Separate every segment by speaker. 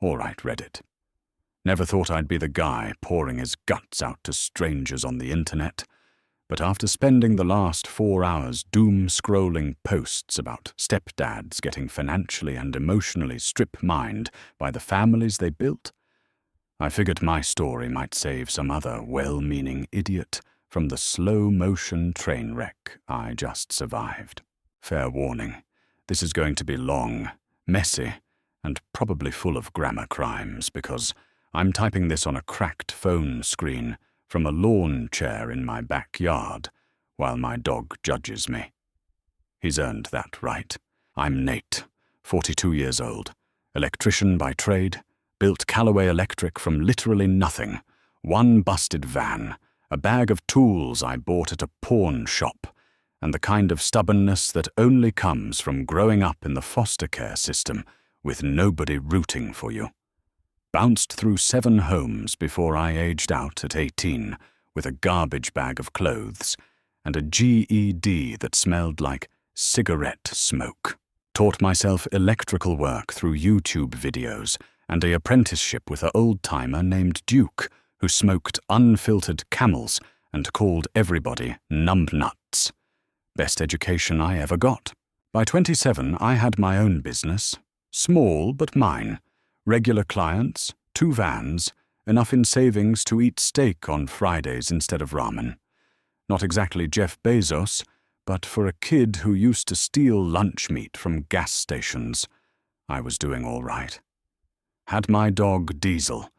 Speaker 1: All right, Reddit. Never thought I'd be the guy pouring his guts out to strangers on the internet, but after spending the last 4 hours doom-scrolling posts about stepdads getting financially and emotionally strip-mined by the families they built, I figured my story might save some other well-meaning idiot from the slow-motion train wreck I just survived. Fair warning, this is going to be long, messy, and probably full of grammar crimes because I'm typing this on a cracked phone screen from a lawn chair in my backyard while my dog judges me. He's earned that right. I'm Nate, 42 years old, electrician by trade, built Callaway Electric from literally nothing, one busted van, a bag of tools I bought at a pawn shop, and the kind of stubbornness that only comes from growing up in the foster care system with nobody rooting for you. Bounced through 7 homes before I aged out at 18 with a garbage bag of clothes and a GED that smelled like cigarette smoke. Taught myself electrical work through YouTube videos and an apprenticeship with an old-timer named Duke who smoked unfiltered Camels and called everybody numbnuts. Best education I ever got. By 27, I had my own business, small but mine. Regular clients, 2 vans, enough in savings to eat steak on Fridays instead of ramen. Not exactly Jeff Bezos, but for a kid who used to steal lunch meat from gas stations, I was doing all right. Had my dog Diesel,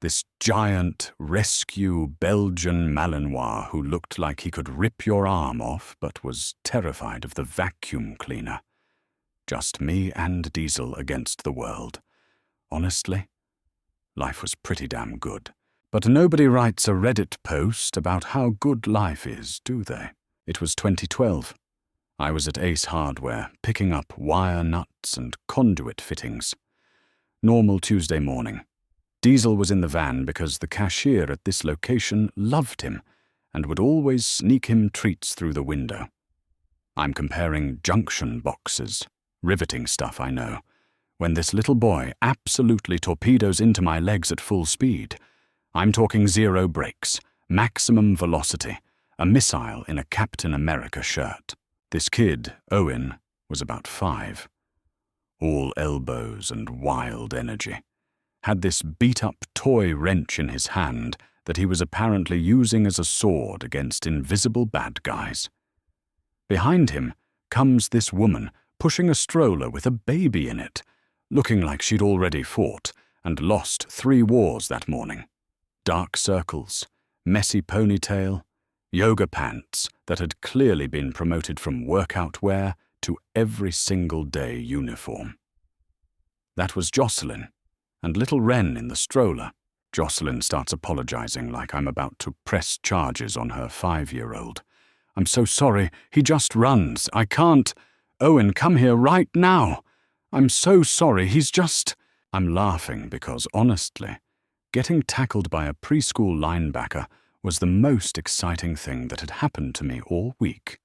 Speaker 1: this giant rescue Belgian Malinois who looked like he could rip your arm off but was terrified of the vacuum cleaner. Just me and Diesel against the world. Honestly, life was pretty damn good. But nobody writes a Reddit post about how good life is, do they? It was 2012. I was at Ace Hardware, picking up wire nuts and conduit fittings. Normal Tuesday morning. Diesel was in the van because the cashier at this location loved him and would always sneak him treats through the window. I'm comparing junction boxes, riveting stuff I know, when this little boy absolutely torpedoes into my legs at full speed. I'm talking 0 brakes, maximum velocity, a missile in a Captain America shirt. This kid, Owen, was about 5. All elbows and wild energy. Had this beat-up toy wrench in his hand that he was apparently using as a sword against invisible bad guys. Behind him comes this woman pushing a stroller with a baby in it, looking like she'd already fought and lost 3 wars that morning. Dark circles, messy ponytail, yoga pants that had clearly been promoted from workout wear to every single day uniform. That was Jocelyn, and little Wren in the stroller. Jocelyn starts apologizing like I'm about to press charges on her 5-year-old. I'm so sorry, he just runs. I can't. Owen, come here right now. I'm so sorry, he's just... I'm laughing because, honestly, getting tackled by a preschool linebacker was the most exciting thing that had happened to me all week.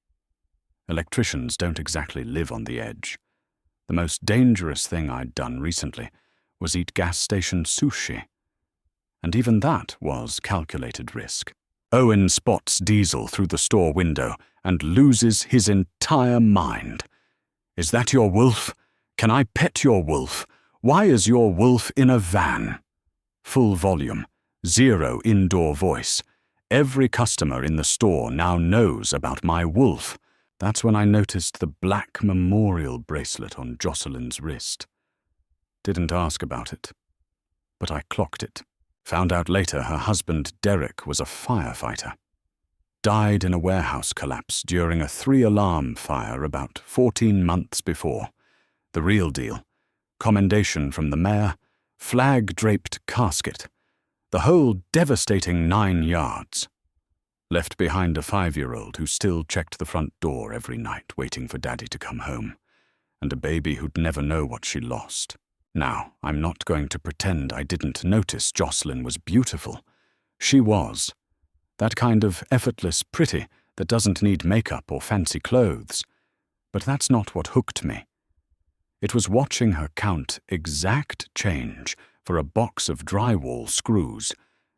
Speaker 1: Electricians don't exactly live on the edge. The most dangerous thing I'd done recently was eat gas station sushi. And even that was calculated risk. Owen spots Diesel through the store window and loses his entire mind. Is that your wolf? Can I pet your wolf? Why is your wolf in a van? Full volume, 0 indoor voice. Every customer in the store now knows about my wolf. That's when I noticed the black memorial bracelet on Jocelyn's wrist. Didn't ask about it, but I clocked it. Found out later her husband Derek was a firefighter. Died in a warehouse collapse during a 3-alarm fire about 14 months before. The real deal. Commendation from the mayor, flag-draped casket. The whole devastating 9 yards. Left behind a 5-year-old who still checked the front door every night waiting for Daddy to come home, and a baby who'd never know what she lost. Now, I'm not going to pretend I didn't notice Jocelyn was beautiful. She was. That kind of effortless pretty that doesn't need makeup or fancy clothes. But that's not what hooked me. It was watching her count exact change for a box of drywall screws,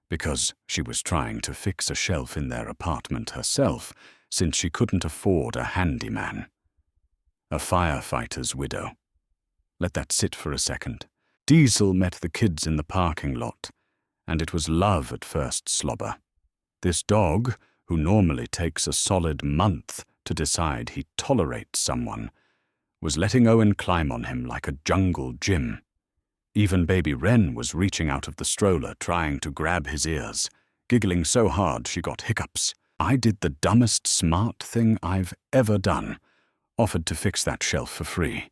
Speaker 1: because she was trying to fix a shelf in their apartment herself, since she couldn't afford a handyman. A firefighter's widow. Let that sit for a second. Diesel met the kids in the parking lot, and it was love at first slobber. This dog, who normally takes a solid month to decide he tolerates someone, was letting Owen climb on him like a jungle gym. Even baby Wren was reaching out of the stroller trying to grab his ears, giggling so hard she got hiccups. I did the dumbest smart thing I've ever done, offered to fix that shelf for free,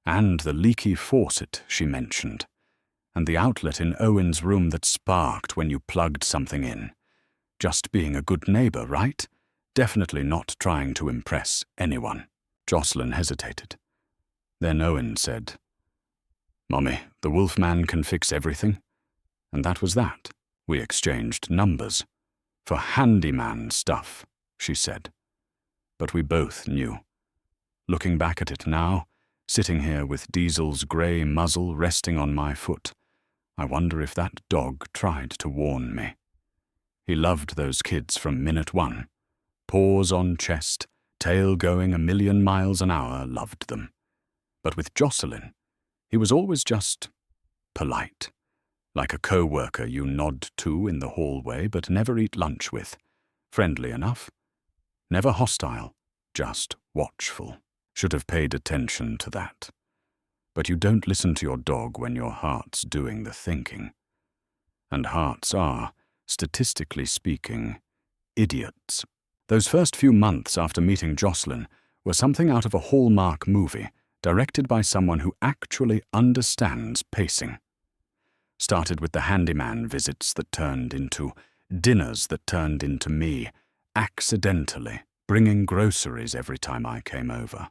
Speaker 1: and the leaky faucet she mentioned, and the outlet in Owen's room that sparked when you plugged something in. Just being a good neighbor, right? Definitely not trying to impress anyone. Jocelyn hesitated. Then Owen said, "Mommy, the Wolfman can fix everything." And that was that. We exchanged numbers. "For handyman stuff," she said. But we both knew. Looking back at it now, sitting here with Diesel's grey muzzle resting on my foot, I wonder if that dog tried to warn me. He loved those kids from minute one. Paws on chest, tail going 1,000,000 miles an hour, loved them. But with Jocelyn, he was always just polite, like a co-worker you nod to in the hallway but never eat lunch with. Friendly enough, never hostile, just watchful. Should have paid attention to that. But you don't listen to your dog when your heart's doing the thinking. And hearts are, statistically speaking, idiots. Those first few months after meeting Jocelyn were something out of a Hallmark movie, directed by someone who actually understands pacing. Started with the handyman visits that turned into dinners that turned into me, accidentally, bringing groceries every time I came over.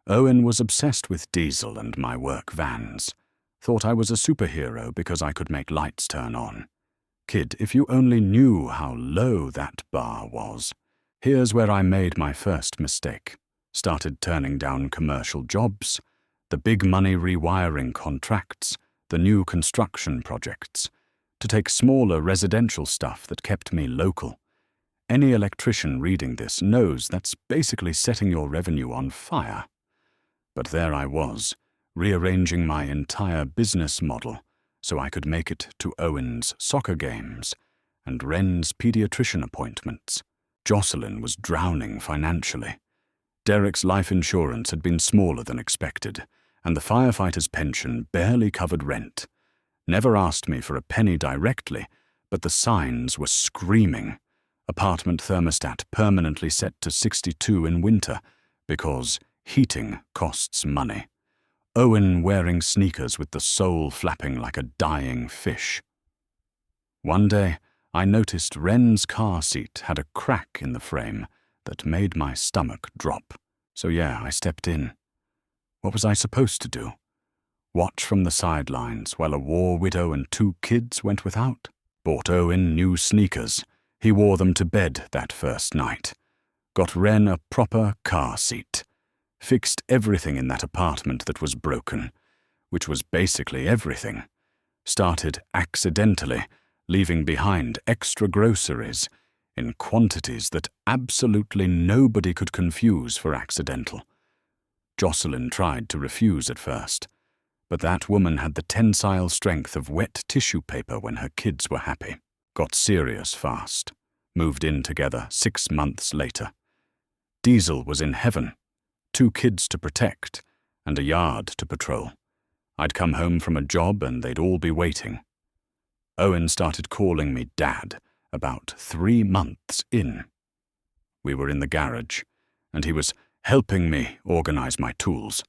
Speaker 1: Owen was obsessed with Diesel and my work vans. Thought I was a superhero because I could make lights turn on. Kid, if you only knew how low that bar was. Here's where I made my first mistake. Started turning down commercial jobs, the big money rewiring contracts, the new construction projects, to take smaller residential stuff that kept me local. Any electrician reading this knows that's basically setting your revenue on fire. But there I was, rearranging my entire business model so I could make it to Owen's soccer games and Wren's pediatrician appointments. Jocelyn was drowning financially. Derek's life insurance had been smaller than expected, and the firefighter's pension barely covered rent. Never asked me for a penny directly, but the signs were screaming. Apartment thermostat permanently set to 62 in winter, because heating costs money. Owen wearing sneakers with the sole flapping like a dying fish. One day, I noticed Wren's car seat had a crack in the frame that made my stomach drop. So yeah, I stepped in. What was I supposed to do? Watch from the sidelines while a war widow and 2 kids went without? Bought Owen new sneakers. He wore them to bed that first night. Got Wren a proper car seat. Fixed everything in that apartment that was broken, which was basically everything. Started accidentally, leaving behind extra groceries in quantities that absolutely nobody could confuse for accidental. Jocelyn tried to refuse at first, but that woman had the tensile strength of wet tissue paper when her kids were happy. Got serious fast. Moved in together 6 months later. Diesel was in heaven. 2 kids to protect, and a yard to patrol. I'd come home from a job and they'd all be waiting. Owen started calling me Dad about 3 months in. We were in the garage, and he was helping me organize my tools,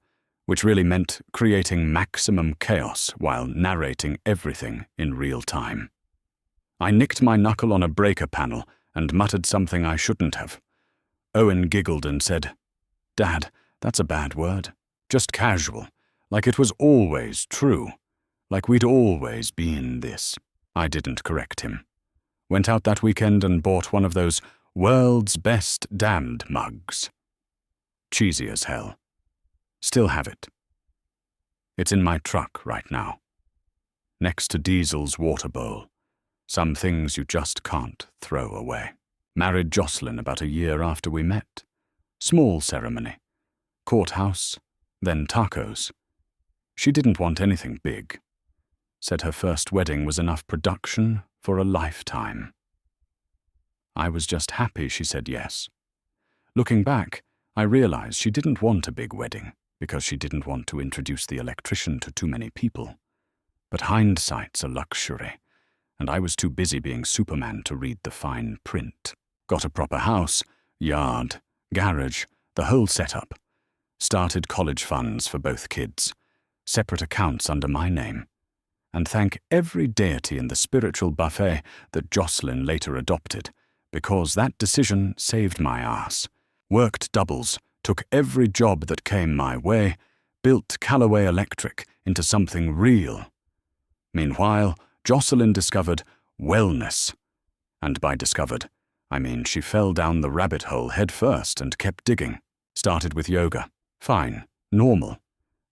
Speaker 1: which really meant creating maximum chaos while narrating everything in real time. I nicked my knuckle on a breaker panel and muttered something I shouldn't have. Owen giggled and said, "Dad, that's a bad word. Just casual, like it was always true, like we'd always been this." I didn't correct him. Went out that weekend and bought one of those world's best damned mugs. Cheesy as hell. Still have it. It's in my truck right now. next to Diesel's water bowl. Some things you just can't throw away. Married Jocelyn about a year after we met. Small ceremony. Courthouse, then tacos. She didn't want anything big. Said her first wedding was enough production for a lifetime. I was just happy she said yes. Looking back, I realized she didn't want a big wedding because she didn't want to introduce the electrician to too many people. But hindsight's a luxury, and I was too busy being Superman to read the fine print. Got a proper house, yard, garage, the whole setup. Started college funds for both kids, separate accounts under my name, and thank every deity in the spiritual buffet that Jocelyn later adopted, because that decision saved my ass. Worked doubles, took every job that came my way, built Callaway Electric into something real. Meanwhile, Jocelyn discovered wellness. And by discovered, I mean she fell down the rabbit hole head first and kept digging. Started with yoga. Fine, normal.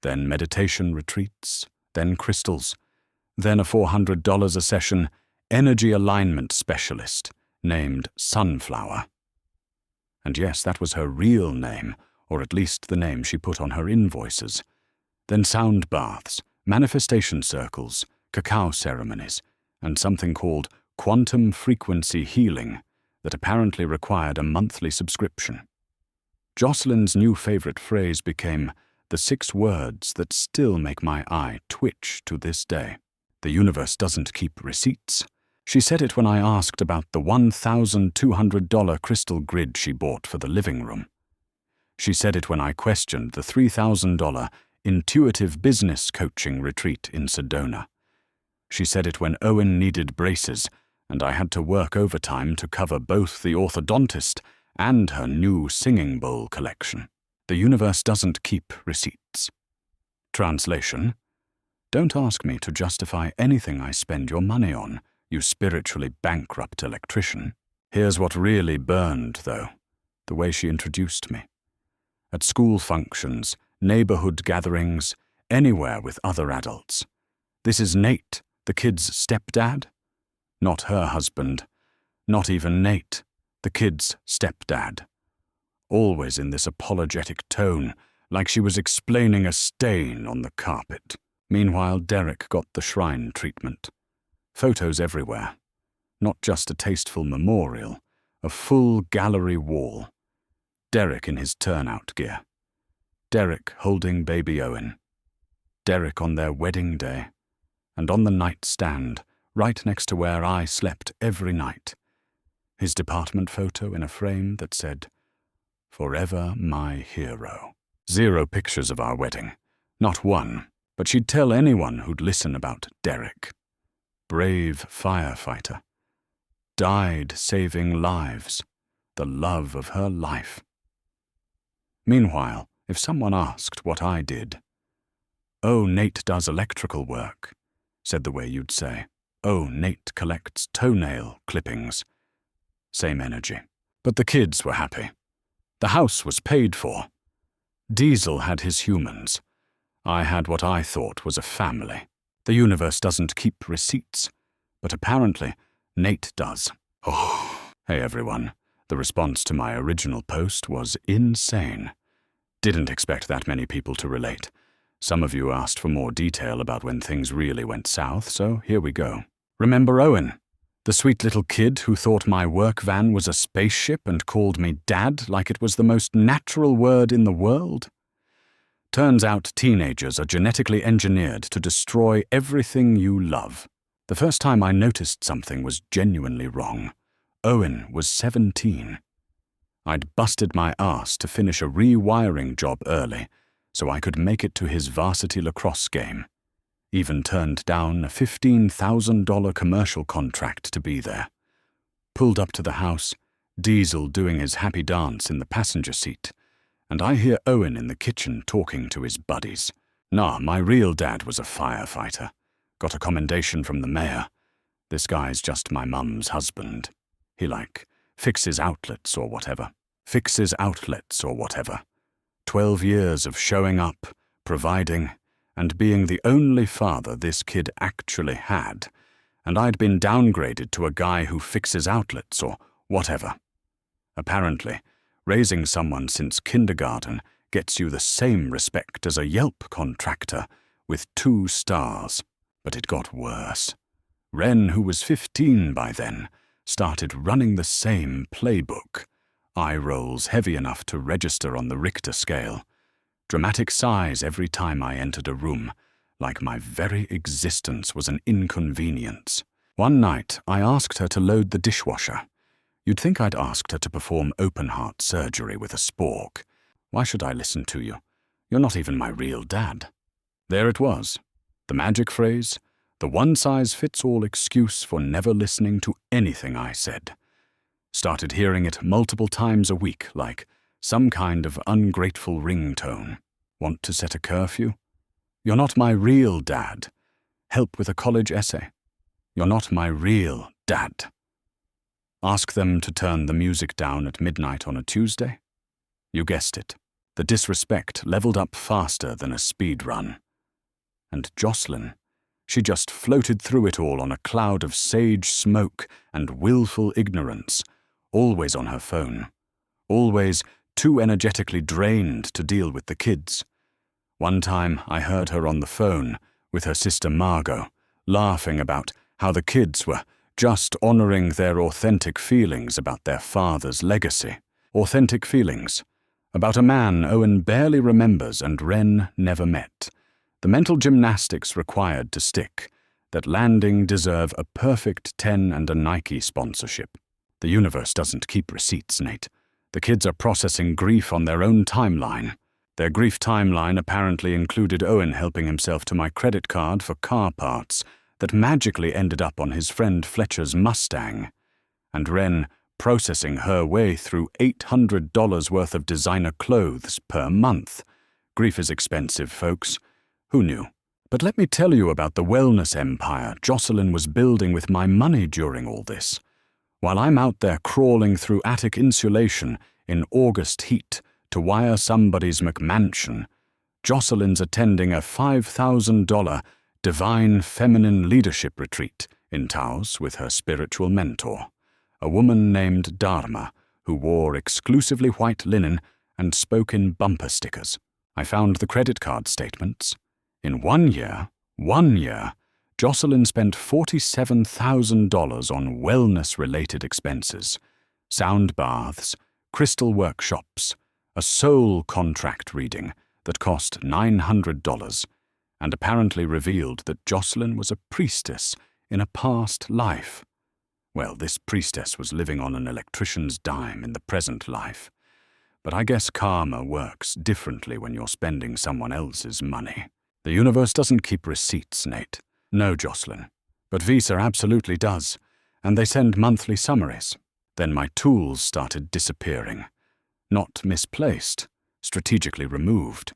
Speaker 1: Then meditation retreats, then crystals. Then a $400 a session energy alignment specialist named Sunflower. And yes, that was her real name, or at least the name she put on her invoices. Then sound baths, manifestation circles, cacao ceremonies, and something called quantum frequency healing that apparently required a monthly subscription. Jocelyn's new favorite phrase became the 6 words that still make my eye twitch to this day. The universe doesn't keep receipts. She said it when I asked about the $1,200 crystal grid she bought for the living room. She said it when I questioned the $3,000 intuitive business coaching retreat in Sedona. She said it when Owen needed braces and I had to work overtime to cover both the orthodontist and her new singing bowl collection. The universe doesn't keep receipts. Translation: don't ask me to justify anything I spend your money on, you spiritually bankrupt electrician. Here's what really burned, though, the way she introduced me. At school functions, neighborhood gatherings, anywhere with other adults. This is Nate, the kid's stepdad? Not her husband. Not even Nate, the kid's stepdad. Always in this apologetic tone, like she was explaining a stain on the carpet. Meanwhile, Derek got the shrine treatment. Photos everywhere. Not just a tasteful memorial, a full gallery wall. Derek in his turnout gear. Derek holding baby Owen. Derek on their wedding day. And on the nightstand, right next to where I slept every night. His department photo in a frame that said, "Forever my hero." 0 pictures of our wedding. Not one, but she'd tell anyone who'd listen about Derek. Brave firefighter. Died saving lives. The love of her life. Meanwhile, if someone asked what I did, "Oh, Nate does electrical work," said the way you'd say. "Oh, Nate collects toenail clippings." Same energy. But the kids were happy. The house was paid for. Diesel had his humans. I had what I thought was a family. The universe doesn't keep receipts, but apparently Nate does. Oh, hey everyone. The response to my original post was insane. Didn't expect that many people to relate. Some of you asked for more detail about when things really went south, so here we go. Remember Owen? The sweet little kid who thought my work van was a spaceship and called me Dad like it was the most natural word in the world? Turns out teenagers are genetically engineered to destroy everything you love. The first time I noticed something was genuinely wrong. Owen was 17. I'd busted my ass to finish a rewiring job early so I could make it to his varsity lacrosse game. Even turned down a $15,000 commercial contract to be there. Pulled up to the house, Diesel doing his happy dance in the passenger seat, and I hear Owen in the kitchen talking to his buddies. Nah, my real dad was a firefighter. Got a commendation from the mayor. This guy's just my mum's husband. He fixes outlets or whatever. 12 years of showing up, providing, and being the only father this kid actually had, and I'd been downgraded to a guy who fixes outlets or whatever. Apparently, raising someone since kindergarten gets you the same respect as a Yelp contractor with 2 stars. But it got worse. Wren, who was 15 by then, started running the same playbook. Eye rolls heavy enough to register on the Richter scale. Dramatic sighs every time I entered a room, like my very existence was an inconvenience. One night, I asked her to load the dishwasher. You'd think I'd asked her to perform open-heart surgery with a spork. Why should I listen to you? You're not even my real dad. There it was. The magic phrase, the one-size-fits-all excuse for never listening to anything I said. Started hearing it multiple times a week, like some kind of ungrateful ringtone. Want to set a curfew? You're not my real dad. Help with a college essay. You're not my real dad. Ask them to turn the music down at midnight on a Tuesday? You guessed it. The disrespect leveled up faster than a speed run. And Jocelyn, she just floated through it all on a cloud of sage smoke and willful ignorance, always on her phone, always too energetically drained to deal with the kids. One time I heard her on the phone with her sister Margot, laughing about how the kids were just honoring their authentic feelings about their father's legacy. Authentic feelings about a man Owen barely remembers and Wren never met. The mental gymnastics required to stick, that landing deserve a perfect 10 and a Nike sponsorship. The universe doesn't keep receipts, Nate. The kids are processing grief on their own timeline. Their grief timeline apparently included Owen helping himself to my credit card for car parts that magically ended up on his friend Fletcher's Mustang, and Wren processing her way through $800 worth of designer clothes per month. Grief is expensive, folks. Who knew? But let me tell you about the wellness empire Jocelyn was building with my money during all this. While I'm out there crawling through attic insulation in August heat to wire somebody's McMansion, Jocelyn's attending a $5,000 divine feminine leadership retreat in Taos with her spiritual mentor, a woman named Dharma who wore exclusively white linen and spoke in bumper stickers. I found the credit card statements. In one year, Jocelyn spent $47,000 on wellness-related expenses, sound baths, crystal workshops, a soul contract reading that cost $900, and apparently revealed that Jocelyn was a priestess in a past life. Well, this priestess was living on an electrician's dime in the present life. But I guess karma works differently when you're spending someone else's money. The universe doesn't keep receipts, Nate. No, Jocelyn. But Visa absolutely does, and they send monthly summaries. Then my tools started disappearing. Not misplaced, strategically removed.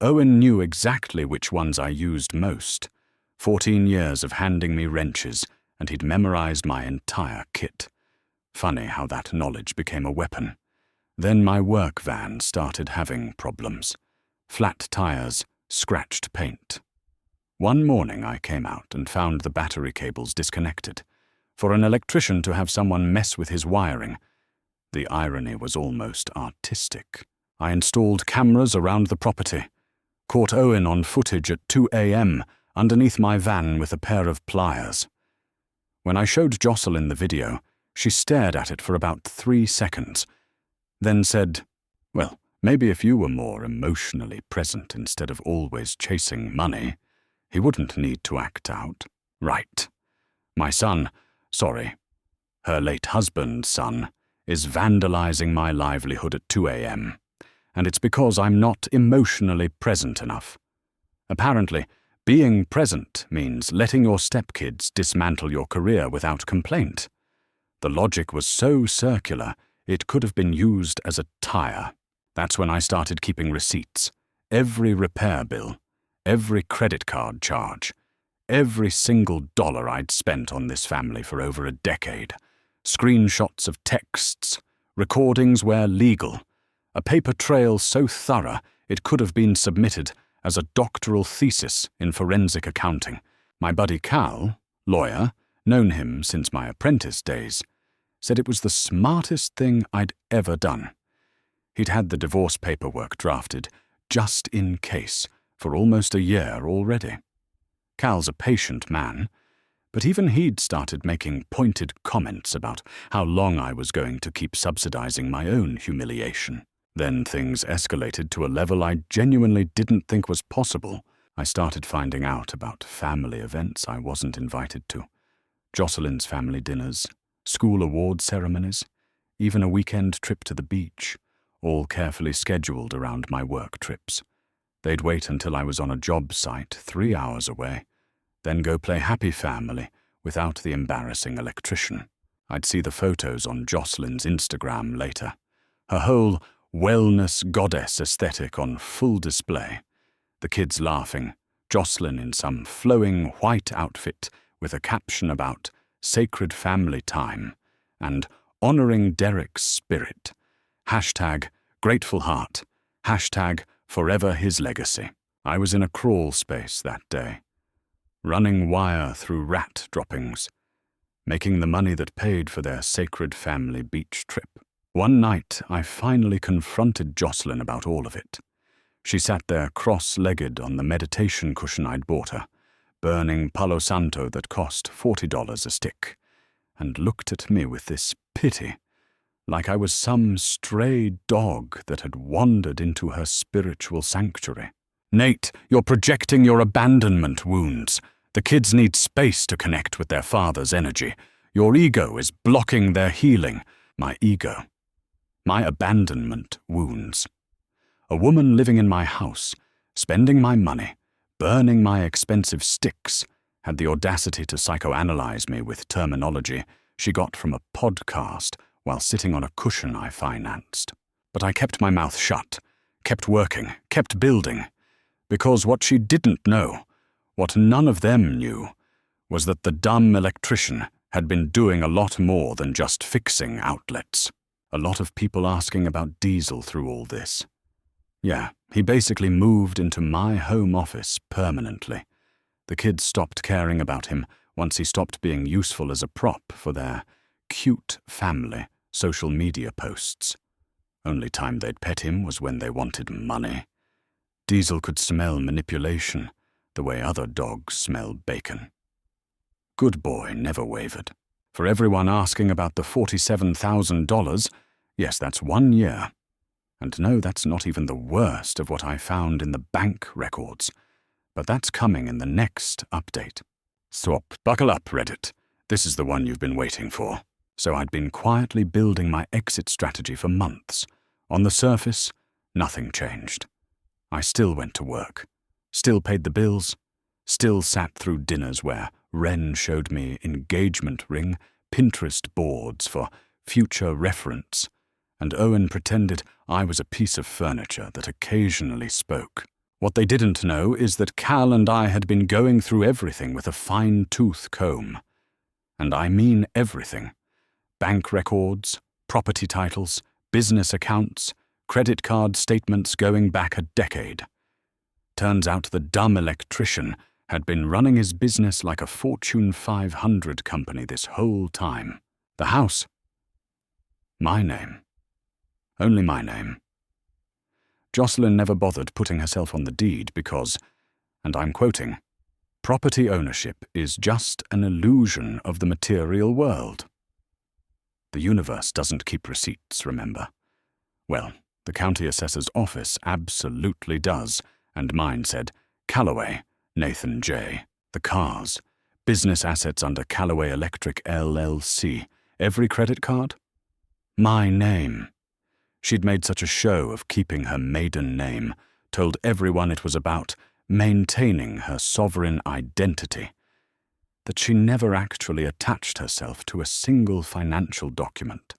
Speaker 1: Owen knew exactly which ones I used most. 14 years of handing me wrenches, and he'd memorized my entire kit. Funny how that knowledge became a weapon. Then my work van started having problems. Flat tires, scratched paint. One morning I came out and found the battery cables disconnected. For an electrician to have someone mess with his wiring, the irony was almost artistic. I installed cameras around the property, caught Owen on footage at 2 a.m. underneath my van with a pair of pliers. When I showed Jocelyn the video, she stared at it for about 3 seconds, then said, "Well, maybe if you were more emotionally present instead of always chasing money, he wouldn't need to act out." Right. My son, her late husband's son, is vandalizing my livelihood at 2 a.m., and it's because I'm not emotionally present enough. Apparently, being present means letting your stepkids dismantle your career without complaint. The logic was so circular, it could have been used as a tire. That's when I started keeping receipts. Every repair bill, every credit card charge, every single dollar I'd spent on this family for over a decade. Screenshots of texts, recordings where legal, a paper trail so thorough it could have been submitted as a doctoral thesis in forensic accounting. My buddy Cal, lawyer, known him since my apprentice days, said it was the smartest thing I'd ever done. He'd had the divorce paperwork drafted, just in case, for almost a year already. Cal's a patient man, but even he'd started making pointed comments about how long I was going to keep subsidizing my own humiliation. Then things escalated to a level I genuinely didn't think was possible. I started finding out about family events I wasn't invited to. Jocelyn's family dinners, school award ceremonies, even a weekend trip to the beach, all carefully scheduled around my work trips. They'd wait until I was on a job site 3 hours away, then go play Happy Family without the embarrassing electrician. I'd see the photos on Jocelyn's Instagram later. Her whole wellness goddess aesthetic on full display. The kids laughing, Jocelyn in some flowing white outfit with a caption about sacred family time and honoring Derek's spirit. #grateful heart, #forever his legacy. I was in a crawl space that day, running wire through rat droppings, making the money that paid for their sacred family beach trip. One night, I finally confronted Jocelyn about all of it. She sat there cross-legged on the meditation cushion I'd bought her, burning Palo Santo that cost $40 a stick, and looked at me with this pity, like I was some stray dog that had wandered into her spiritual sanctuary. "Nate, you're projecting your abandonment wounds. The kids need space to connect with their father's energy. Your ego is blocking their healing." My ego. My abandonment wounds. A woman living in my house, spending my money, burning my expensive sticks, had the audacity to psychoanalyze me with terminology she got from a podcast while sitting on a cushion I financed. But I kept my mouth shut, kept working, kept building, because what she didn't know, what none of them knew, was that the dumb electrician had been doing a lot more than just fixing outlets. A lot of people asking about Diesel through all this. Yeah, he basically moved into my home office permanently. The kids stopped caring about him once he stopped being useful as a prop for their cute family social media posts. Only time they'd pet him was when they wanted money. Diesel could smell manipulation the way other dogs smell bacon. Good Boy never wavered. For everyone asking about the $47,000, yes, that's 1 year. And no, that's not even the worst of what I found in the bank records. But that's coming in the next update. Buckle up, Reddit. This is the one you've been waiting for. So I'd been quietly building my exit strategy for months. On the surface, nothing changed. I still went to work, still paid the bills, still sat through dinners where Ren showed me engagement ring Pinterest boards for future reference, and Owen pretended I was a piece of furniture that occasionally spoke. What they didn't know is that Cal and I had been going through everything with a fine-tooth comb. And I mean everything. Bank records, property titles, business accounts, credit card statements going back a decade. Turns out the dumb electrician had been running his business like a Fortune 500 company this whole time. The house. My name. Only my name. Jocelyn never bothered putting herself on the deed because, and I'm quoting, "Property ownership is just an illusion of the material world." The universe doesn't keep receipts, remember? Well, the county assessor's office absolutely does, and mine said, Callaway, Nathan J. The cars, business assets under Callaway Electric LLC, every credit card? My name. She'd made such a show of keeping her maiden name, told everyone it was about maintaining her sovereign identity, that she never actually attached herself to a single financial document.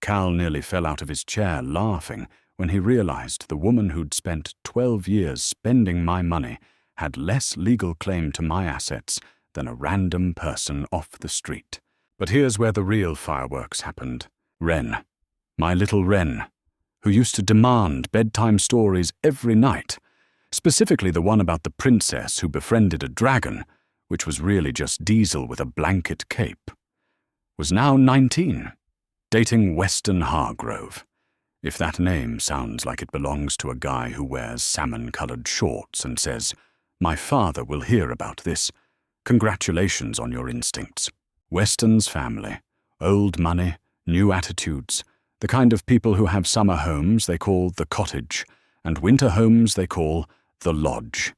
Speaker 1: Cal nearly fell out of his chair laughing when he realized the woman who'd spent 12 years spending my money had less legal claim to my assets than a random person off the street. But here's where the real fireworks happened. Ren, my little Ren, who used to demand bedtime stories every night, specifically the one about the princess who befriended a dragon, which was really just Diesel with a blanket cape, was now 19, dating Weston Hargrove. If that name sounds like it belongs to a guy who wears salmon-colored shorts and says, "My father will hear about this," congratulations on your instincts. Weston's family, old money, new attitudes, the kind of people who have summer homes they call the cottage, and winter homes they call the lodge.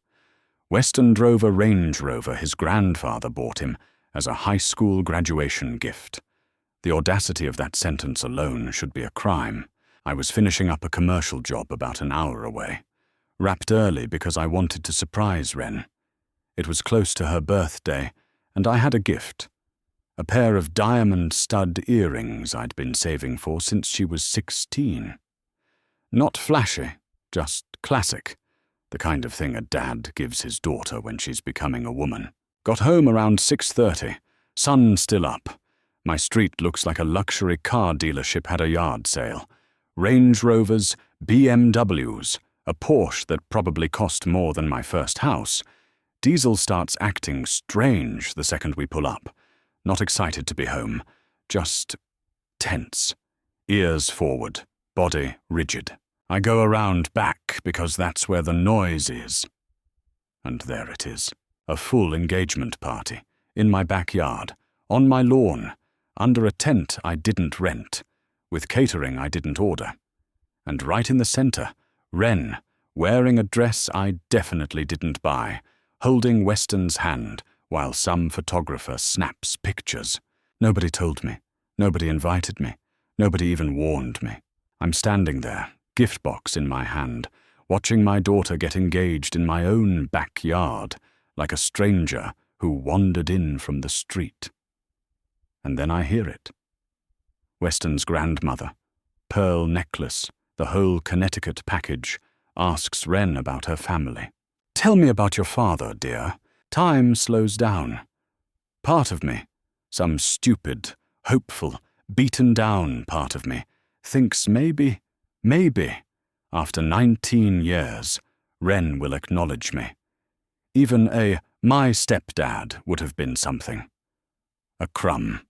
Speaker 1: Weston drove a Range Rover his grandfather bought him as a high school graduation gift. The audacity of that sentence alone should be a crime. I was finishing up a commercial job about an hour away. Wrapped early because I wanted to surprise Wren. It was close to her birthday, and I had a gift. A pair of diamond stud earrings I'd been saving for since she was 16. Not flashy, just classic. The kind of thing a dad gives his daughter when she's becoming a woman. Got home around 6:30, sun still up. My street looks like a luxury car dealership had a yard sale. Range Rovers, BMWs, a Porsche that probably cost more than my first house. Diesel starts acting strange the second we pull up. Not excited to be home, just tense. Ears forward, body rigid. I go around back because that's where the noise is. And there it is, a full engagement party, in my backyard, on my lawn, under a tent I didn't rent, with catering I didn't order. And right in the center, Wren, wearing a dress I definitely didn't buy, holding Weston's hand while some photographer snaps pictures. Nobody told me, nobody invited me, nobody even warned me. I'm standing there, gift box in my hand, watching my daughter get engaged in my own backyard, like a stranger who wandered in from the street. And then I hear it. Weston's grandmother, pearl necklace, the whole Connecticut package, asks Wren about her family. "Tell me about your father, dear." Time slows down. Part of me, some stupid, hopeful, beaten down part of me, thinks maybe, after 19 years, Wren will acknowledge me. Even my stepdad would have been something. A crumb.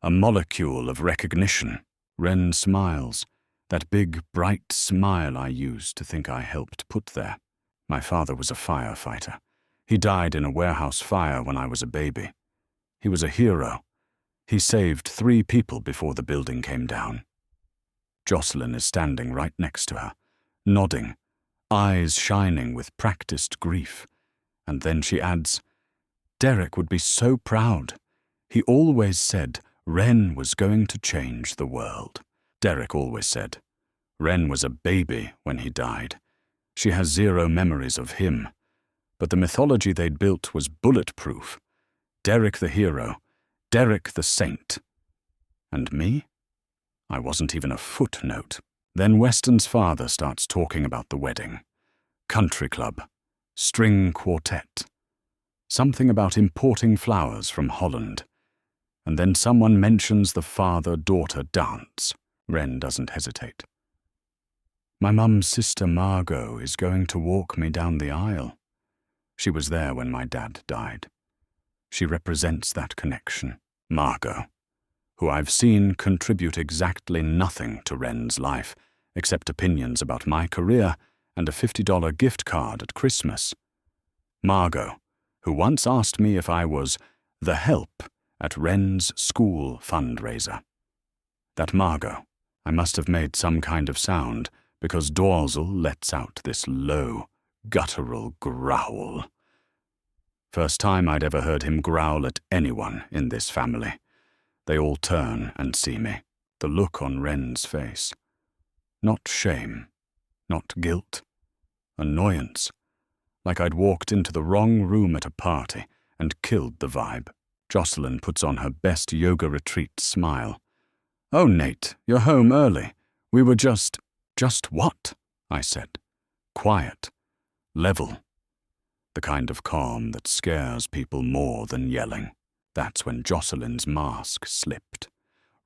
Speaker 1: A molecule of recognition. Wren smiles. That big, bright smile I used to think I helped put there. My father was a firefighter. He died in a warehouse fire when I was a baby. He was a hero. He saved 3 people before the building came down. Jocelyn is standing right next to her, nodding, eyes shining with practiced grief. And then she adds, "Derek would be so proud. He always said Wren was going to change the world." Derek always said. Wren was a baby when he died. She has 0 memories of him. But the mythology they'd built was bulletproof. Derek the hero, Derek the saint. And me? I wasn't even a footnote. Then Weston's father starts talking about the wedding. Country club, string quartet. Something about importing flowers from Holland. And then someone mentions the father-daughter dance. Wren doesn't hesitate. "My mum's sister Margot is going to walk me down the aisle. She was there when my dad died. She represents that connection, Margot, who I've seen contribute exactly nothing to Wren's life, except opinions about my career and a $50 gift card at Christmas. Margot, who once asked me if I was the help at Wren's school fundraiser. That Margot, I must have made some kind of sound, because Dorsal lets out this low, guttural growl. First time I'd ever heard him growl at anyone in this family. They all turn and see me, the look on Wren's face. Not shame, not guilt, annoyance, like I'd walked into the wrong room at a party and killed the vibe. Jocelyn puts on her best yoga retreat smile. "Oh, Nate, you're home early. We were just what?" I said. Quiet, level. The kind of calm that scares people more than yelling. That's when Jocelyn's mask slipped.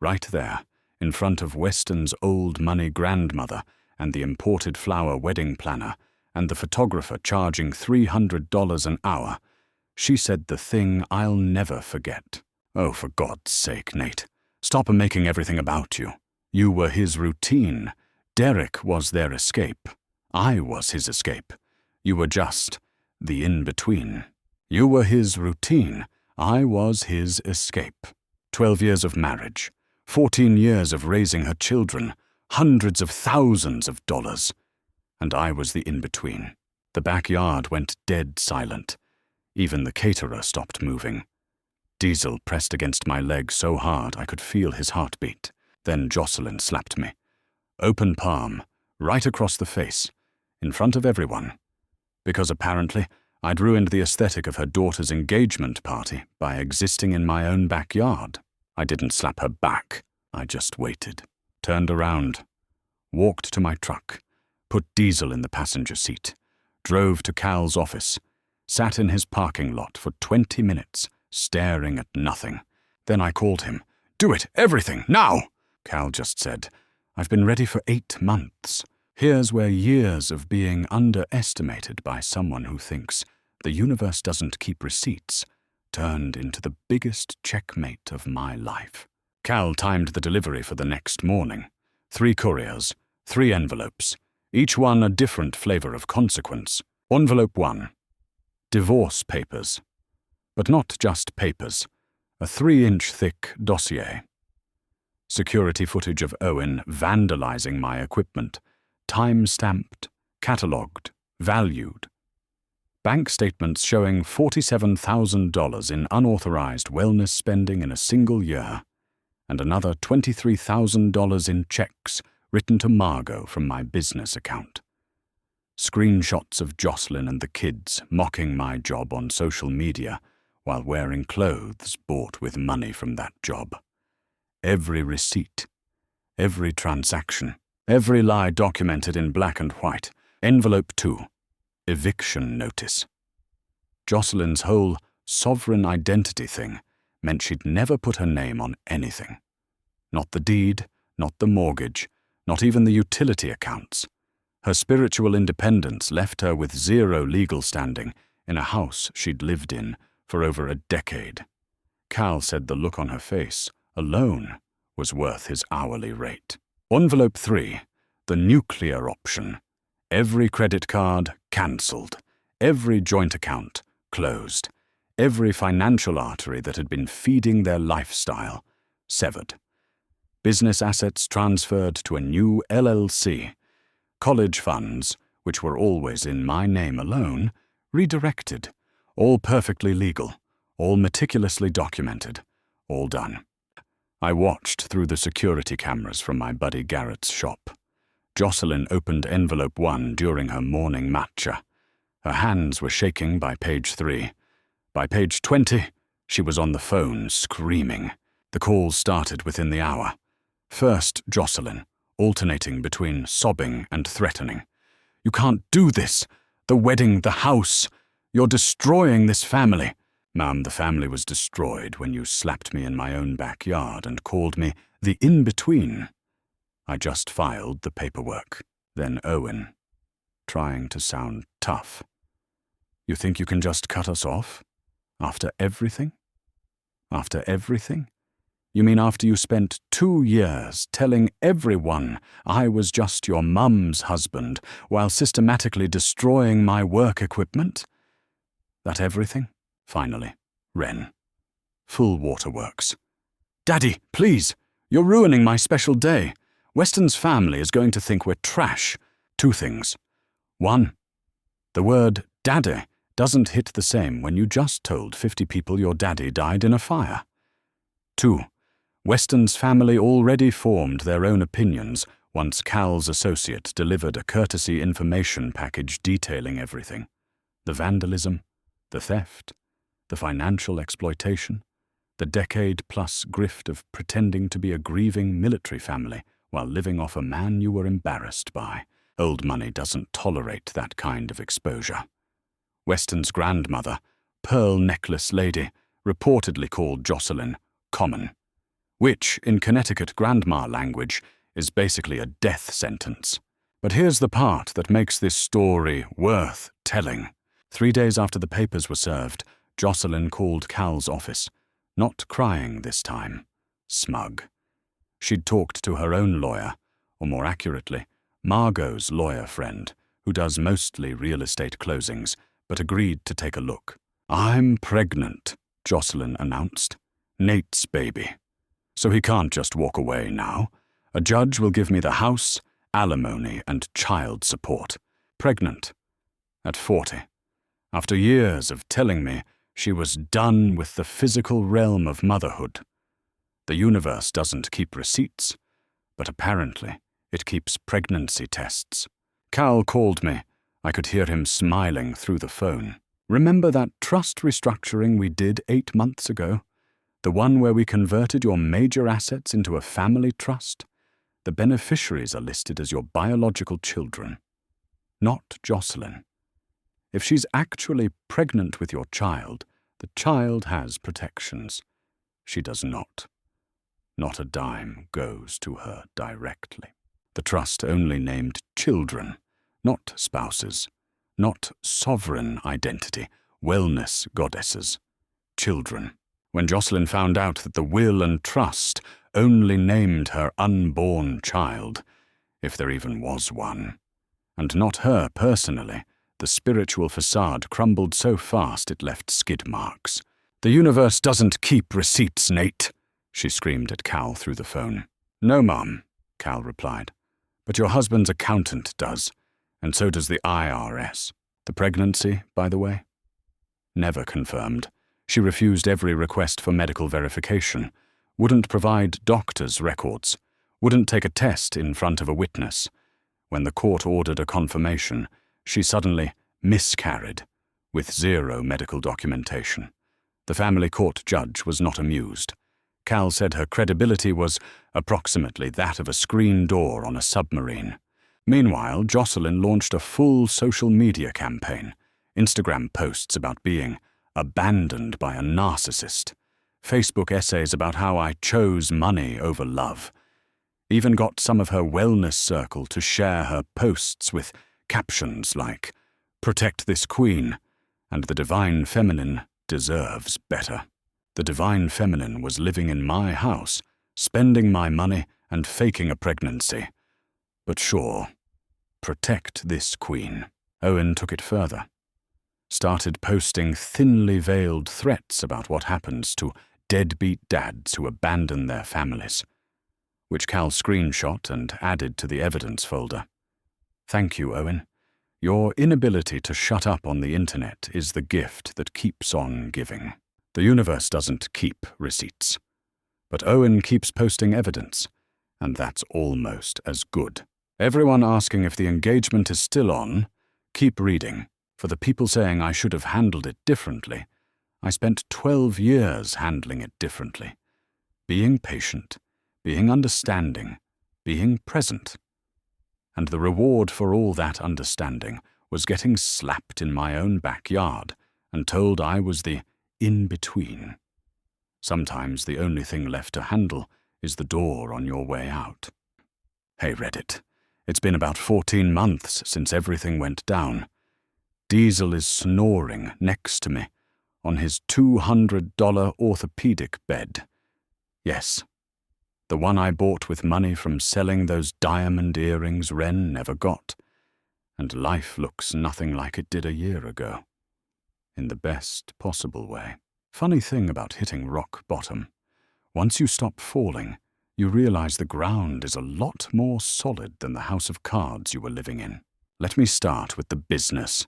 Speaker 1: Right there, in front of Weston's old money grandmother and the imported flower wedding planner, and the photographer charging $300 an hour, she said the thing I'll never forget. "Oh, for God's sake, Nate, stop making everything about you. You were his routine. Derek was their escape. I was his escape. You were just the in-between. You were his routine. I was his escape. 12 years of marriage, 14 years of raising her children, hundreds of thousands of dollars. And I was the in-between. The backyard went dead silent. Even the caterer stopped moving. Diesel pressed against my leg so hard I could feel his heartbeat. Then Jocelyn slapped me. Open palm, right across the face, in front of everyone. Because apparently I'd ruined the aesthetic of her daughter's engagement party by existing in my own backyard. I didn't slap her back. I just waited, turned around, walked to my truck, put Diesel in the passenger seat, drove to Cal's office, sat in his parking lot for 20 minutes, staring at nothing. Then I called him. "Do it, everything, now!" Cal just said, "I've been ready for 8 months. Here's where years of being underestimated by someone who thinks the universe doesn't keep receipts turned into the biggest checkmate of my life." Cal timed the delivery for the next morning. 3 couriers, 3 envelopes, each one a different flavor of consequence. Envelope 1. Divorce papers. But not just papers. A 3-inch thick dossier. Security footage of Owen vandalizing my equipment. Time-stamped, catalogued, valued. Bank statements showing $47,000 in unauthorized wellness spending in a single year, and another $23,000 in checks written to Margot from my business account. Screenshots of Jocelyn and the kids mocking my job on social media while wearing clothes bought with money from that job. Every receipt, every transaction, every lie documented in black and white. Envelope 2. Eviction notice. Jocelyn's whole sovereign identity thing meant she'd never put her name on anything. Not the deed, not the mortgage, not even the utility accounts. Her spiritual independence left her with 0 legal standing in a house she'd lived in for over a decade. Cal said the look on her face alone was worth his hourly rate. Envelope 3. The nuclear option. Every credit card cancelled. Every joint account closed. Every financial artery that had been feeding their lifestyle severed. Business assets transferred to a new LLC. College funds, which were always in my name alone, redirected. All perfectly legal. All meticulously documented. All done. I watched through the security cameras from my buddy Garrett's shop. Jocelyn opened envelope 1 during her morning matcha. Her hands were shaking by page 3. By page 20, she was on the phone, screaming. The calls started within the hour. First, Jocelyn, alternating between sobbing and threatening. "You can't do this. The wedding, the house. You're destroying this family." "Ma'am, the family was destroyed when you slapped me in my own backyard and called me the in-between. I just filed the paperwork." Then Owen, trying to sound tough. "You think you can just cut us off? After everything? After everything? You mean after you spent 2 years telling everyone I was just your mum's husband while systematically destroying my work equipment? That everything?" Finally, Wren. Full waterworks. "Daddy, please! You're ruining my special day. Weston's family is going to think we're trash." 2 things. 1. The word daddy doesn't hit the same when you just told 50 people your daddy died in a fire. 2. Weston's family already formed their own opinions once Cal's associate delivered a courtesy information package detailing everything. The vandalism, the theft, the financial exploitation, the decade-plus grift of pretending to be a grieving military family while living off a man you were embarrassed by. Old money doesn't tolerate that kind of exposure. Weston's grandmother, Pearl Necklace Lady, reportedly called Jocelyn common, which, in Connecticut grandma language, is basically a death sentence. But here's the part that makes this story worth telling. 3 days after the papers were served, Jocelyn called Cal's office, not crying this time, smug. She'd talked to her own lawyer, or more accurately, Margot's lawyer friend, who does mostly real estate closings, but agreed to take a look. "I'm pregnant," Jocelyn announced. "Nate's baby. So he can't just walk away now. A judge will give me the house, alimony, and child support. Pregnant. At 40. After years of telling me she was done with the physical realm of motherhood. The universe doesn't keep receipts, but apparently it keeps pregnancy tests." Cal called me. I could hear him smiling through the phone. "Remember that trust restructuring we did 8 months ago? The one where we converted your major assets into a family trust? The beneficiaries are listed as your biological children, not Jocelyn. If she's actually pregnant with your child, the child has protections. She does not. Not a dime goes to her directly. The trust only named children, not spouses, not sovereign identity, wellness goddesses. Children. When Jocelyn found out that the will and trust only named her unborn child, if there even was one, and not her personally, the spiritual facade crumbled so fast it left skid marks. "The universe doesn't keep receipts, Nate," she screamed at Cal through the phone. "No, Mom," Cal replied. "But your husband's accountant does, and so does the IRS. The pregnancy, by the way?" Never confirmed. She refused every request for medical verification, wouldn't provide doctor's records, wouldn't take a test in front of a witness. When the court ordered a confirmation, she suddenly miscarried, with 0 medical documentation. The family court judge was not amused. Cal said her credibility was approximately that of a screen door on a submarine. Meanwhile, Jocelyn launched a full social media campaign, Instagram posts about being abandoned by a narcissist, Facebook essays about how I chose money over love. Even got some of her wellness circle to share her posts with captions like, "Protect this queen," and "The divine feminine deserves better." The divine feminine was living in my house, spending my money and faking a pregnancy. But sure, protect this queen. Owen took it further. Started posting thinly veiled threats about what happens to deadbeat dads who abandon their families, which Cal screenshot and added to the evidence folder. "Thank you, Owen. Your inability to shut up on the internet is the gift that keeps on giving. The universe doesn't keep receipts. But Owen keeps posting evidence, and that's almost as good. Everyone asking if the engagement is still on, keep reading. For the people saying I should have handled it differently, I spent 12 years handling it differently. Being patient, being understanding, being present. And the reward for all that understanding was getting slapped in my own backyard and told I was the in-between. Sometimes the only thing left to handle is the door on your way out. Hey Reddit, it's been about 14 months since everything went down. Diesel is snoring next to me on his $200 orthopedic bed. Yes, the one I bought with money from selling those diamond earrings Wren never got, and life looks nothing like it did a year ago. In the best possible way. Funny thing about hitting rock bottom. Once you stop falling, you realize the ground is a lot more solid than the house of cards you were living in. Let me start with the business,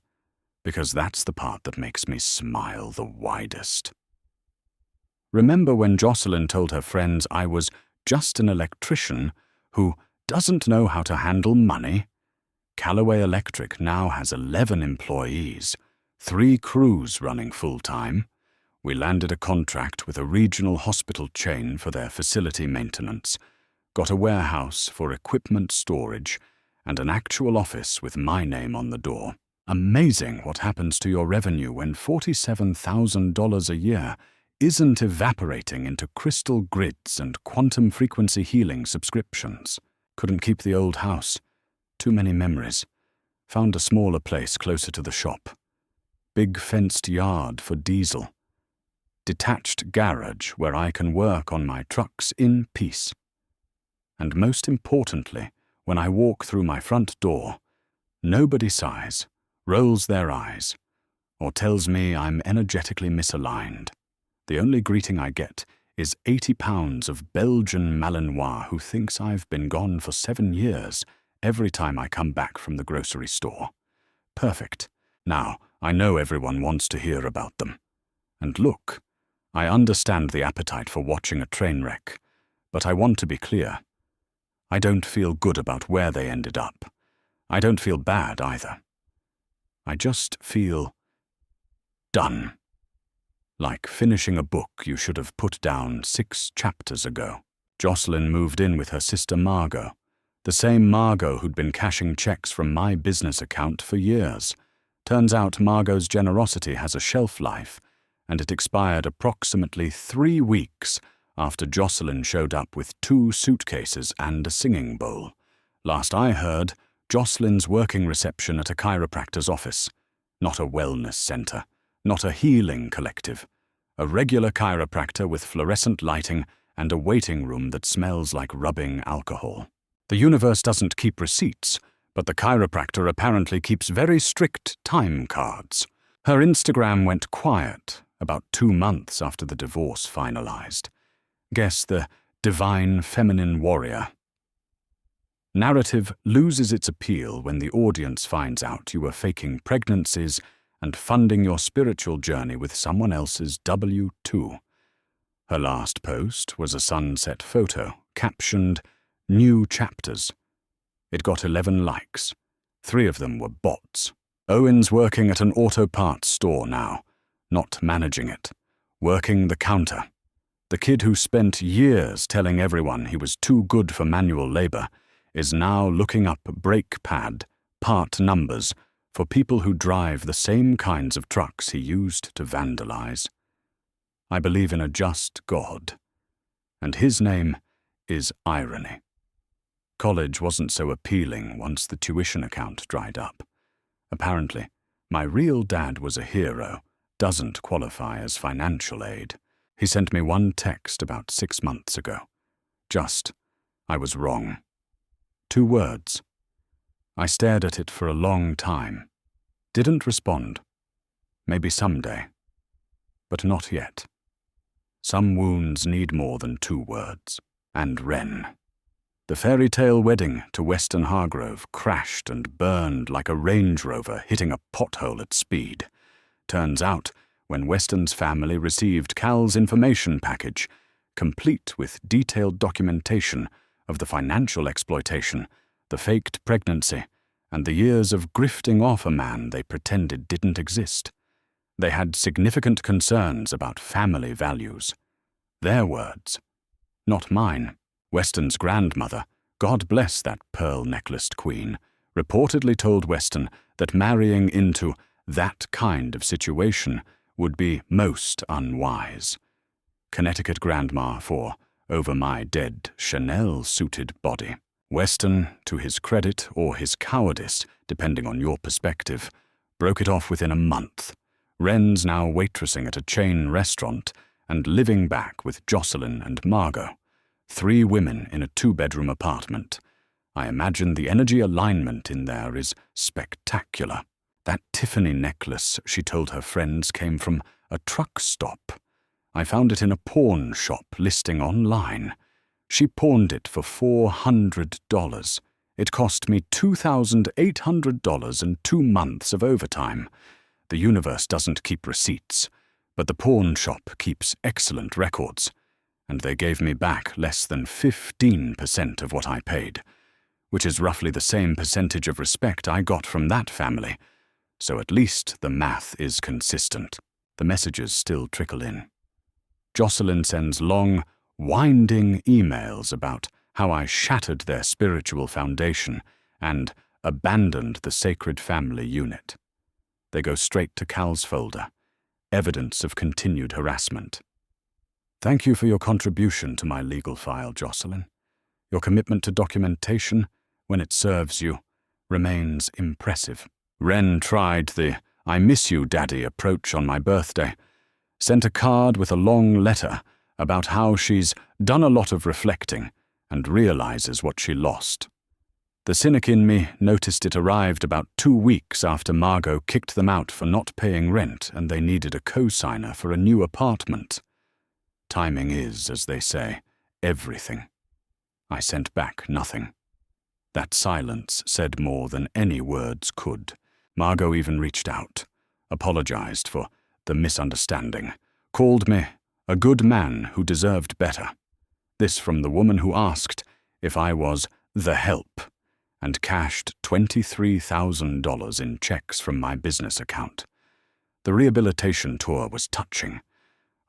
Speaker 1: because that's the part that makes me smile the widest. Remember when Jocelyn told her friends I was just an electrician who doesn't know how to handle money? Callaway Electric now has 11 employees, 3 crews running full-time. We landed a contract with a regional hospital chain for their facility maintenance, got a warehouse for equipment storage, and an actual office with my name on the door. Amazing what happens to your revenue when $47,000 a year isn't evaporating into crystal grids and quantum frequency healing subscriptions. Couldn't keep the old house. Too many memories. Found a smaller place closer to the shop. Big fenced yard for diesel. Detached garage where I can work on my trucks in peace. And most importantly, when I walk through my front door, nobody sighs, rolls their eyes, or tells me I'm energetically misaligned. The only greeting I get is 80 pounds of Belgian Malinois who thinks I've been gone for 7 years every time I come back from the grocery store. Perfect. Now, I know everyone wants to hear about them. And look, I understand the appetite for watching a train wreck, but I want to be clear. I don't feel good about where they ended up. I don't feel bad either. I just feel done. Like finishing a book you should have put down 6 chapters ago. Jocelyn moved in with her sister Margot, the same Margot who'd been cashing checks from my business account for years. Turns out Margot's generosity has a shelf life, and it expired approximately 3 weeks after Jocelyn showed up with 2 suitcases and a singing bowl. Last I heard, Jocelyn's working reception at a chiropractor's office. Not a wellness center, not a healing collective. A regular chiropractor with fluorescent lighting and a waiting room that smells like rubbing alcohol. The universe doesn't keep receipts, but the chiropractor apparently keeps very strict time cards. Her Instagram went quiet about 2 months after the divorce finalized. Guess the divine feminine warrior. Narrative loses its appeal when the audience finds out you were faking pregnancies and funding your spiritual journey with someone else's W-2. Her last post was a sunset photo, captioned, "New Chapters." It got 11 likes. 3 of them were bots. Owen's working at an auto parts store now, not managing it, working the counter. The kid who spent years telling everyone he was too good for manual labor is now looking up brake pad, part numbers, for people who drive the same kinds of trucks he used to vandalize. I believe in a just God, and his name is irony. College wasn't so appealing once the tuition account dried up. Apparently, my real dad was a hero, doesn't qualify as financial aid. He sent me one text about 6 months ago. Just, I was wrong. 2 words. I stared at it for a long time. Didn't respond. Maybe someday. But not yet. Some wounds need more than 2 words. And Wren. The fairy tale wedding to Weston Hargrove crashed and burned like a Range Rover hitting a pothole at speed. Turns out, when Weston's family received Cal's information package, complete with detailed documentation of the financial exploitation, the faked pregnancy, and the years of grifting off a man they pretended didn't exist, they had significant concerns about family values. Their words, not mine. Weston's grandmother, God bless that pearl-necklaced queen, reportedly told Weston that marrying into that kind of situation would be most unwise. Connecticut grandma for over my dead Chanel-suited body. Weston, to his credit or his cowardice, depending on your perspective, broke it off within a month. Wren's now waitressing at a chain restaurant and living back with Jocelyn and Margot. 3 women in a 2-bedroom apartment. I imagine the energy alignment in there is spectacular. That Tiffany necklace, she told her friends, came from a truck stop. I found it in a pawn shop listing online. She pawned it for $400. It cost me $2,800 and 2 months of overtime. The universe doesn't keep receipts, but the pawn shop keeps excellent records. And they gave me back less than 15% of what I paid, which is roughly the same percentage of respect I got from that family, so at least the math is consistent. The messages still trickle in. Jocelyn sends long, winding emails about how I shattered their spiritual foundation and abandoned the sacred family unit. They go straight to Cal's folder, evidence of continued harassment. Thank you for your contribution to my legal file, Jocelyn. Your commitment to documentation, when it serves you, remains impressive. Ren tried the "I miss you, Daddy" approach on my birthday, sent a card with a long letter about how she's done a lot of reflecting and realizes what she lost. The cynic in me noticed it arrived about 2 weeks after Margot kicked them out for not paying rent and they needed a co-signer for a new apartment. Timing is, as they say, everything. I sent back nothing. That silence said more than any words could. Margot even reached out, apologized for the misunderstanding, called me a good man who deserved better. This from the woman who asked if I was the help, and cashed $23,000 in checks from my business account. The rehabilitation tour was touching.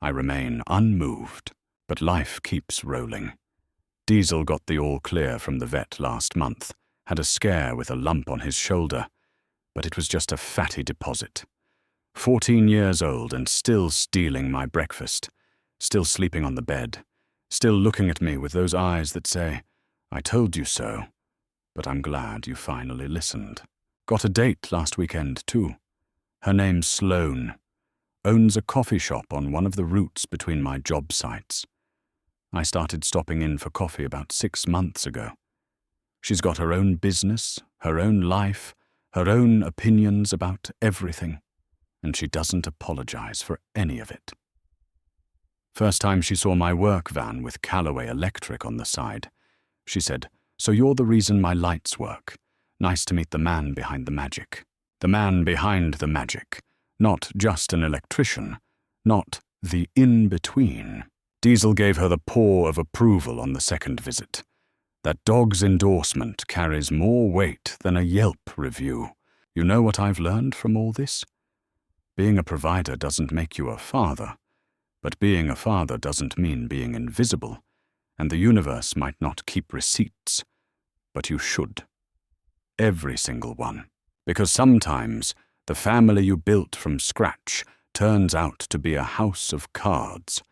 Speaker 1: I remain unmoved, but life keeps rolling. Diesel got the all clear from the vet last month, had a scare with a lump on his shoulder, but it was just a fatty deposit. 14 years old and still stealing my breakfast, still sleeping on the bed, still looking at me with those eyes that say, "I told you so, but I'm glad you finally listened." Got a date last weekend, too. Her name's Sloane. Owns a coffee shop on one of the routes between my job sites. I started stopping in for coffee about 6 months ago. She's got her own business, her own life, her own opinions about everything, and she doesn't apologize for any of it. First time she saw my work van with Callaway Electric on the side, she said, "So you're the reason my lights work. Nice to meet the man behind the magic." The man behind the magic, not just an electrician, not the in-between. Diesel gave her the paw of approval on the second visit. That dog's endorsement carries more weight than a Yelp review. You know what I've learned from all this? Being a provider doesn't make you a father, but being a father doesn't mean being invisible, and the universe might not keep receipts, but you should. Every single one. Because sometimes the family you built from scratch turns out to be a house of cards,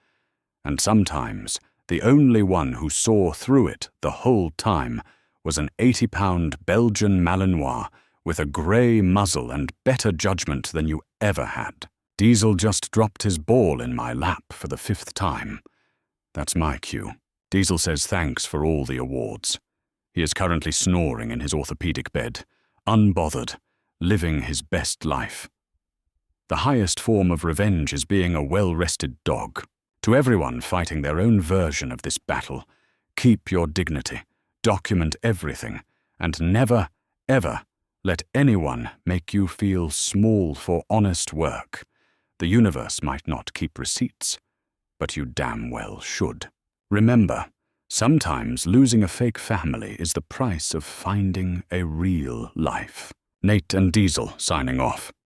Speaker 1: and sometimes the only one who saw through it the whole time was an 80-pound Belgian Malinois with a grey muzzle and better judgment than you ever had. Diesel just dropped his ball in my lap for the 5th time. That's my cue. Diesel says thanks for all the awards. He is currently snoring in his orthopedic bed, unbothered, living his best life. The highest form of revenge is being a well-rested dog. To everyone fighting their own version of this battle, keep your dignity, document everything, and never, ever let anyone make you feel small for honest work. The universe might not keep receipts, but you damn well should. Remember, sometimes losing a fake family is the price of finding a real life. Nate and Diesel signing off.